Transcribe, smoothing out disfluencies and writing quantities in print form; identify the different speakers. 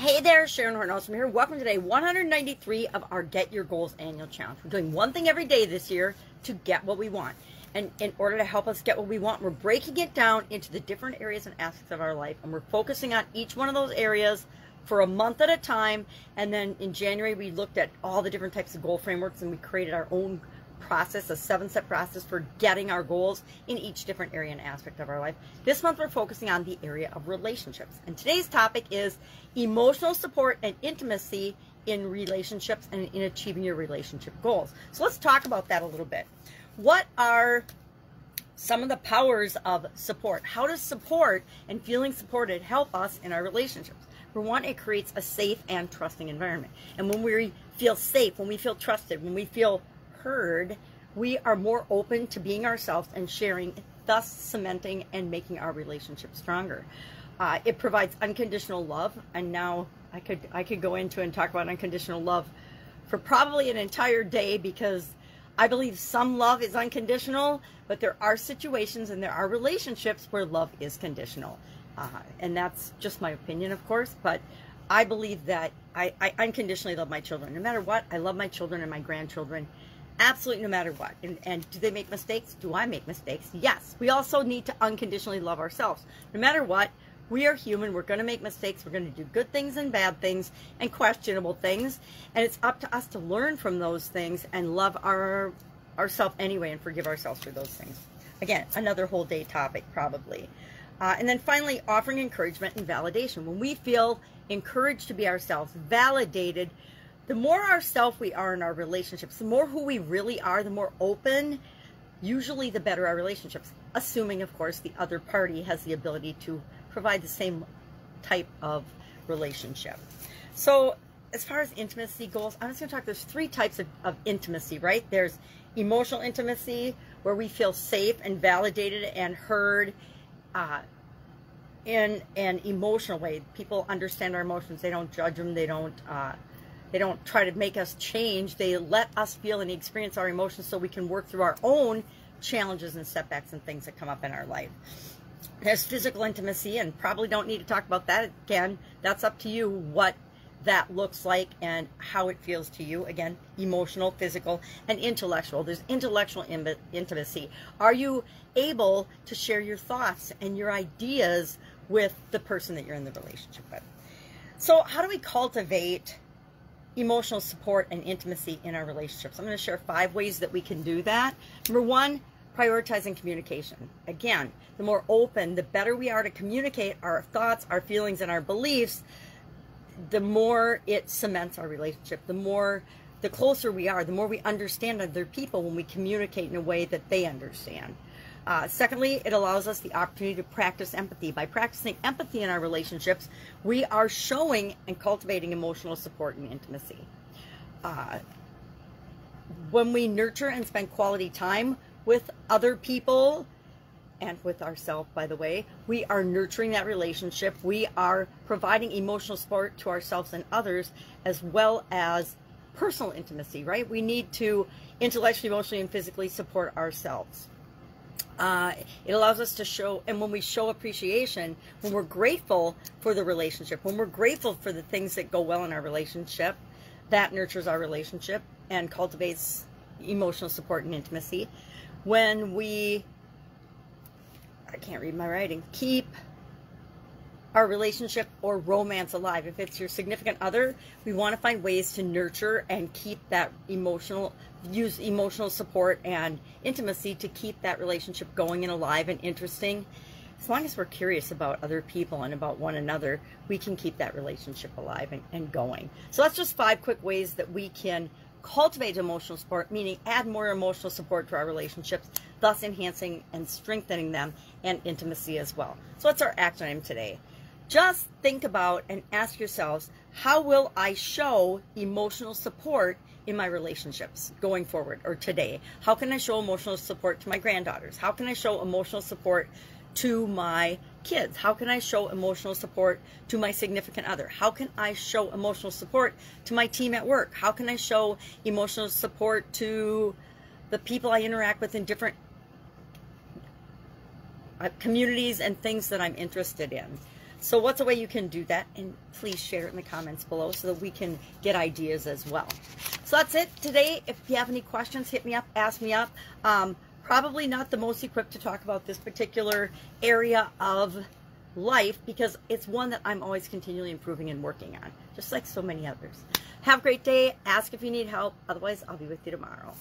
Speaker 1: Hey there, Horne-Ellstrom here. Welcome to day 193 of our Get Your Goals annual challenge. We're doing one thing every day this year to get what we want. And in order to help us get what we want, we're breaking it down into the different areas and aspects of our life. And we're focusing on each one of those areas for a month at a time. And then in January, we looked at all the different types of goal frameworks and we created our own process, a 7-step process for getting our goals in each different area and aspect of our life. This month we're focusing on the area of relationships. And today's topic is emotional support and intimacy in relationships and in achieving your relationship goals. So let's talk about that a little bit. What are some of the powers of support? How does support and feeling supported help us in our relationships? For one, it creates a safe and trusting environment. And when we feel safe, when we feel trusted, when we feel heard, we are more open to being ourselves and sharing, thus cementing and making our relationship stronger. It provides unconditional love, and now I could go into and talk about unconditional love for probably an entire day, because I believe some love is unconditional, but there are situations and there are relationships where love is conditional, and that's just my opinion, of course, but I believe that I unconditionally love my children. No matter what, I love my children and my grandchildren. Absolutely, no matter what. And do they make mistakes? Do I make mistakes? Yes. We also need to unconditionally love ourselves. No matter what, we are human. We're going to make mistakes. We're going to do good things and bad things and questionable things. And it's up to us to learn from those things and love ourselves anyway and forgive ourselves for those things. Again, another whole day topic probably. And then finally, offering encouragement and validation. When we feel encouraged to be ourselves, validated, the more ourselves we are in our relationships, the more who we really are, the more open, usually the better our relationships, assuming, of course, the other party has the ability to provide the same type of relationship. So as far as intimacy goes, I'm just going to talk, there's 3 types of intimacy, right? There's emotional intimacy, where we feel safe and validated and heard in an emotional way. People understand our emotions. They don't judge them. They don't try to make us change. They let us feel and experience our emotions so we can work through our own challenges and setbacks and things that come up in our life. There's physical intimacy, and probably don't need to talk about that again. That's up to you what that looks like and how it feels to you. Again, emotional, physical, and intellectual. There's intellectual intimacy. Are you able to share your thoughts and your ideas with the person that you're in the relationship with? So how do we cultivate emotional support and intimacy in our relationships? I'm going to share 5 ways that we can do that. Number 1, prioritizing communication. Again, the more open, the better we are to communicate our thoughts, our feelings, and our beliefs, the more it cements our relationship. The closer we are, the more we understand other people when we communicate in a way that they understand. Secondly, it allows us the opportunity to practice empathy. By practicing empathy in our relationships, we are showing and cultivating emotional support and intimacy. When we nurture and spend quality time with other people, and with ourselves, by the way, we are nurturing that relationship. We are providing emotional support to ourselves and others, as well as personal intimacy, right? We need to intellectually, emotionally, and physically support ourselves. It allows us to show, and when we show appreciation, when we're grateful for the relationship, when we're grateful for the things that go well in our relationship, that nurtures our relationship and cultivates emotional support and intimacy. When we, I can't read my writing, keep our relationship or romance alive. If it's your significant other, we want to find ways to nurture and keep that use emotional support and intimacy to keep that relationship going and alive and interesting. As long as we're curious about other people and about one another, we can keep that relationship alive and going. So that's just 5 quick ways that we can cultivate emotional support, meaning add more emotional support to our relationships, thus enhancing and strengthening them, and intimacy as well. So that's our action item today. Just think about and ask yourselves, how will I show emotional support in my relationships going forward or today? How can I show emotional support to my granddaughters? How can I show emotional support to my kids? How can I show emotional support to my significant other? How can I show emotional support to my team at work? How can I show emotional support to the people I interact with in different communities and things that I'm interested in? So what's a way you can do that? And please share it in the comments below so that we can get ideas as well. So that's it today. If you have any questions, hit me up, ask me up. Probably not the most equipped to talk about this particular area of life because it's one that I'm always continually improving and working on, just like so many others. Have a great day. Ask if you need help. Otherwise, I'll be with you tomorrow.